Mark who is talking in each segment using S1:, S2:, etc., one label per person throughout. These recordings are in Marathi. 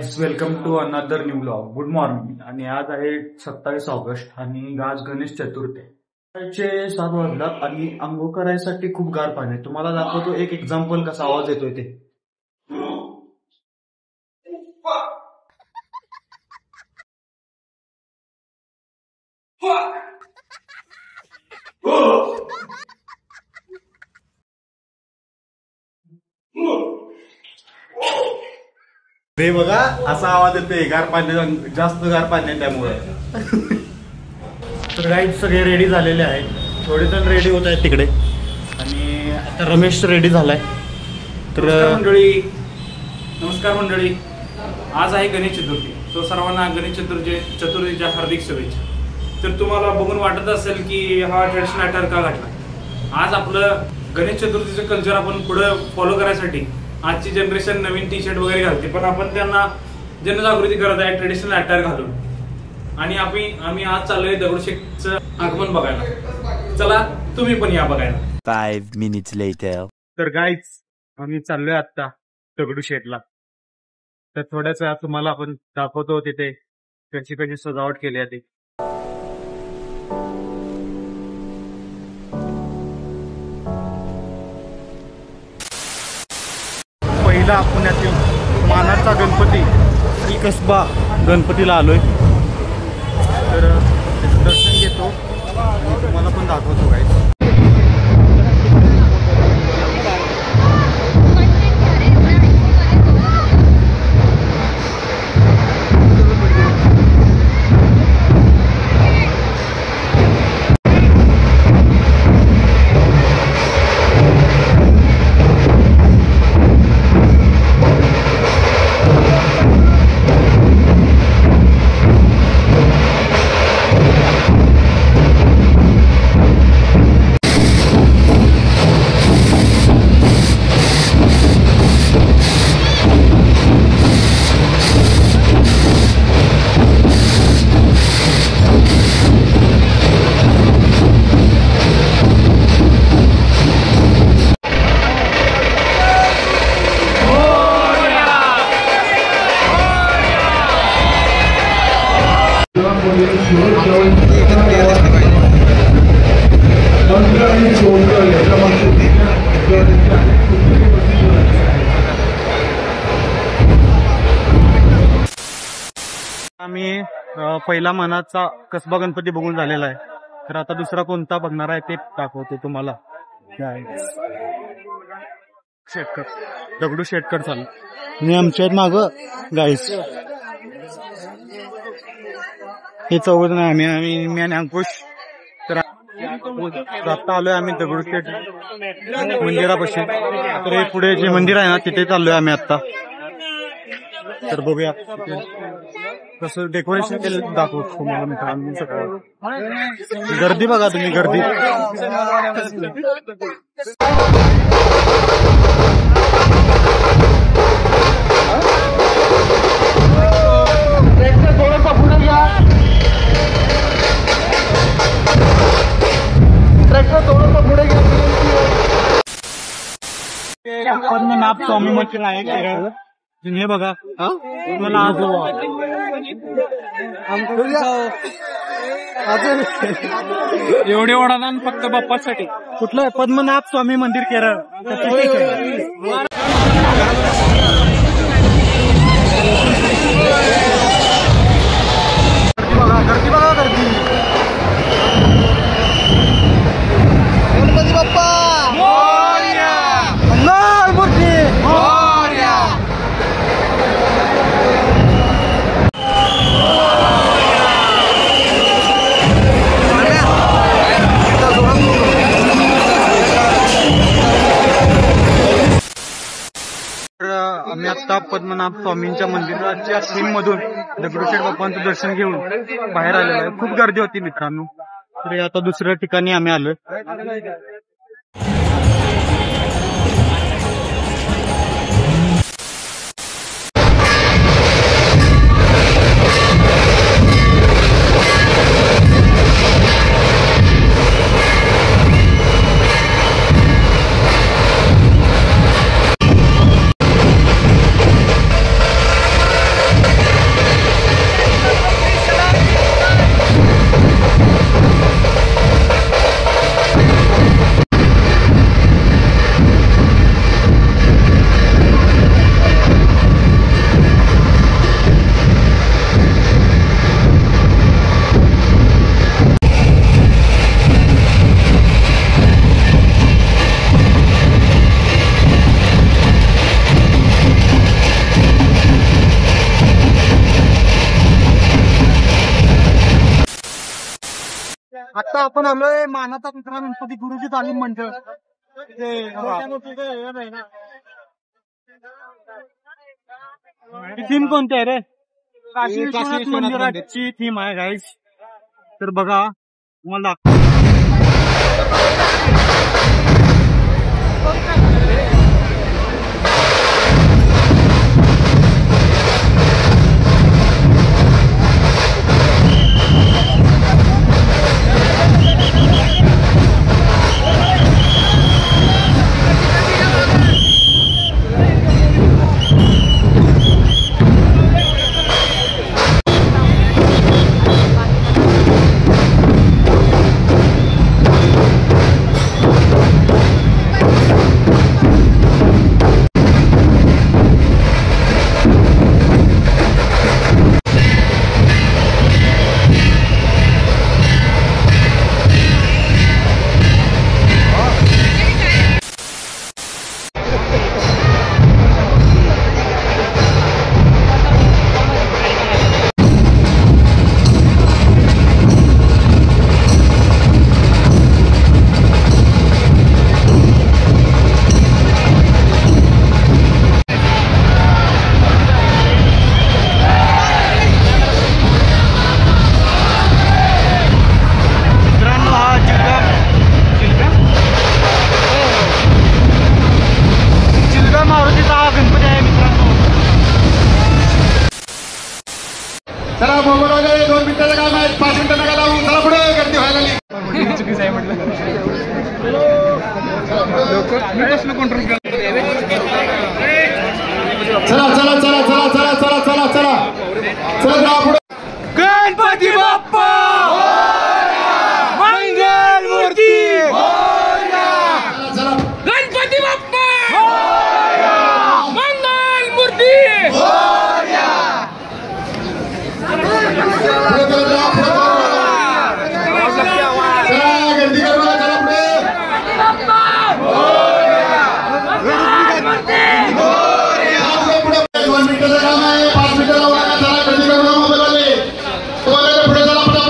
S1: Guys, welcome to another new blog. Good morning. आणि आज आहे 27 ऑगस्ट आणि आज गणेश चतुर्थी. सकाळचे 7 वाजतात आणि अंघोळ करायसाठी खूप गार पाणी आहे. तुम्हाला दाखवतो एक एक्झाम्पल कसा आवाज येतोय ते. हे बघा, असा आवाज येतोय गार पाणी, जास्त गार पाणी आहे त्यामुळे. तर गाईज सगळे रेडी झालेले आहेत. थोडे जण रेडी होत आहेत तिकडे आणि आता रमेश रेडी झालाय. तर
S2: नमस्कार मंडळी, आज आहे गणेश चतुर्थी. तो सर्वांना गणेश चतुर्थीच्या हार्दिक शुभेच्छा. तर तुम्हाला बघून वाटत असेल की हा ट्रेडिशनल अटायर का घातला. आज आपलं गणेश चतुर्थीचं कल्चर आपण पुढे फॉलो करायसाठी आजची जनरेशन नवीन टी शर्ट वगैरे घालते, पण आपण त्यांना जनजागृती करत आहे ट्रेडिशनल अटायर घालून. आणि आम्ही आज चाललोय दगडूशेठचं आगमन बघायला. चला तुम्ही पण या बघायला.
S3: 5 minutes later.
S1: तर गाईज, आम्ही चाललोय आता दगडूशेठला. तर थोड्याच वेळात तुम्हाला आपण दाखवतो तिथे कशी कशी सजावट केली आहे. पहिला पुण्यातील मानाचा गणपती ही कसबा गणपतीला आलोय. तर त्याचं दर्शन घेतो आणि तुम्हाला पण दाखवतो गाईज. आम्ही पहिला मानाचा कसबा गणपती बघून झालेला आहे. तर आता दुसरा कोणता बघणार आहे ते दाखवतो तुम्हाला. शेटकर, दगडू शेटकर चालू आणि आमच्या माग गाईस हे चौघ नाही. मी आणि अंकुश. तर आता आलोय आम्ही दगडूशेठ मंदिरापाशी. तर हे पुढे जे मंदिर आहे ना तिथे चाललोय आम्ही आता. तर बघूया कसं डेकोरेशन केलं दाखवतो तुम्हाला मित्रांनो. सगळं गर्दी बघा तुम्ही, गर्दी. पद्मनाभ स्वामी मंदिर आहे केरळ. हे बघा, मला एवढे वडादान फक्त बाप्पासाठी. कुठलं पद्मनाभ स्वामी मंदिर केरळ. गर्दी बघा, गर्दी. गणपती बाप्पा आम्ही आता पद्मनाभ स्वामींच्या मंदिराच्या थीम मधून दगडूशेठ बाप्पांचं दर्शन घेऊन बाहेर आलेलो आहे. खूप गर्दी होती मित्रांनो. तर आता दुसऱ्या ठिकाणी आम्ही आलोय. आता आपण आलोय मानाचा दुसरा गणपती गुरुजी तालीम मंडळ. थीम कोणती आहे रे? काशी विश्वनाथ मंदिराची थीम आहे गाईज. तर बघा मला
S4: चला मोबाईल 2 मिनिटाचं काम आहे, 5 मिनिटं नका लावू. चला पुढे गर्दी व्हायला लागली.
S2: चुकीचं आहे म्हटलं.
S4: चला चला चला चला चला चला चला चला चला जाऊ पुढे.
S1: गणपती बाप्पा मंगल मूर्ती.
S4: चला
S2: गणपती बाप्पा मंगल मूर्ती.
S4: पुढे चला जाऊ पुढे. चला गर्दी करू नका. चला पुढे. 2 मिनिटाचं काम आहे, 5 मिनिटं लावू नका. चला गर्दी करू नका. मोबाईल आले तुम्हाला पुढे चला पटा.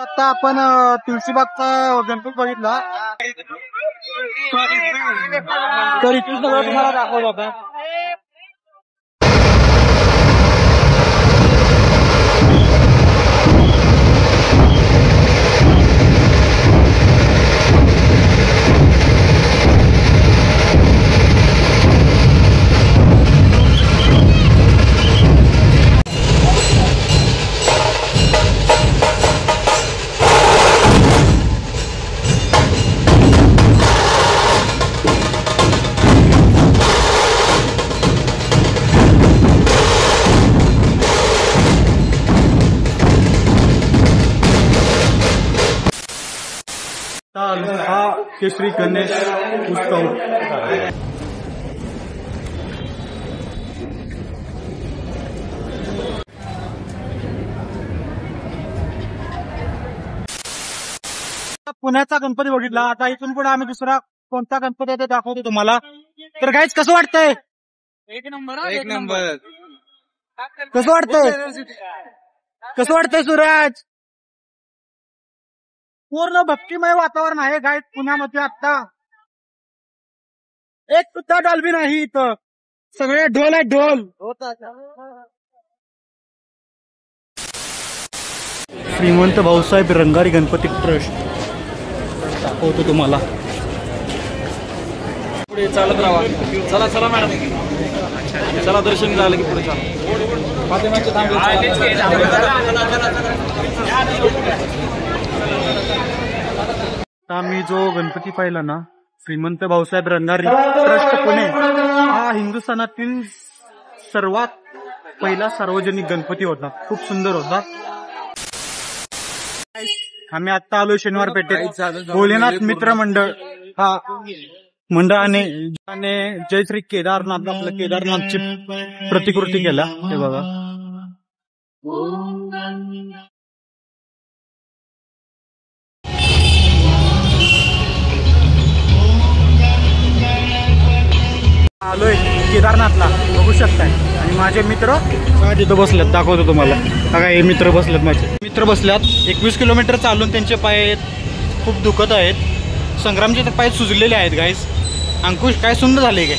S1: आता आपण तुळशीबागचा गणपती बघितला तर इथून सगळं तुम्हाला दाखवलं होतं. हा केसरी गणेश उत्सव पुण्याचा गणपती बघितला. आता इथून पुढे आम्ही दुसरा कोणता गणपती आहे ते दाखवतो तुम्हाला. तर गाईज कसं वाटतंय? एक नंबर. कसं वाटतंय? कसं वाटतंय सूरज? पूर्ण भक्तिमय वातावरण आहे गाईज पुण्यामध्ये. आता एक सुद्धा डॉल्बी नाही इथं, सगळे ढोल आहे ढोल. श्रीमंत भाऊसाहेब रंगारी गणपती ट्रस्ट दाखवतो तुम्हाला.
S2: पुढे चालत राहा. चला चला मॅडम, चला दर्शन झालं की पुढे चला. फातिमाचे
S1: आम्ही जो गणपती पाहिला ना, श्रीमंत भाऊसाहेब रंगारी ट्रस्ट पुणे, हा हिंदुस्थानातील सर्वात पहिला सार्वजनिक गणपती होता. खूप सुंदर होता. आम्ही आता आलो शनिवार पेठेत. भोलेनाथ मित्र मंडळ हा मंडळाने जय श्री केदारनाथ, आपलं केदारनाथची प्रतिकृती केला. हे बघा. आलोय केदारनाथला, बघू शकताय. आणि माझे मित्र तिथं बसलेत, दाखवतो तुम्हाला. बघा हे मित्र बसलेत माझे. मित्र बसल्यात. 21 किलोमीटर चालून त्यांचे पाय खूप दुखत आहेत. संग्रामचे तर पाय सुजलेले आहेत गाईस. अंकुश काय सुंदर झाले काय?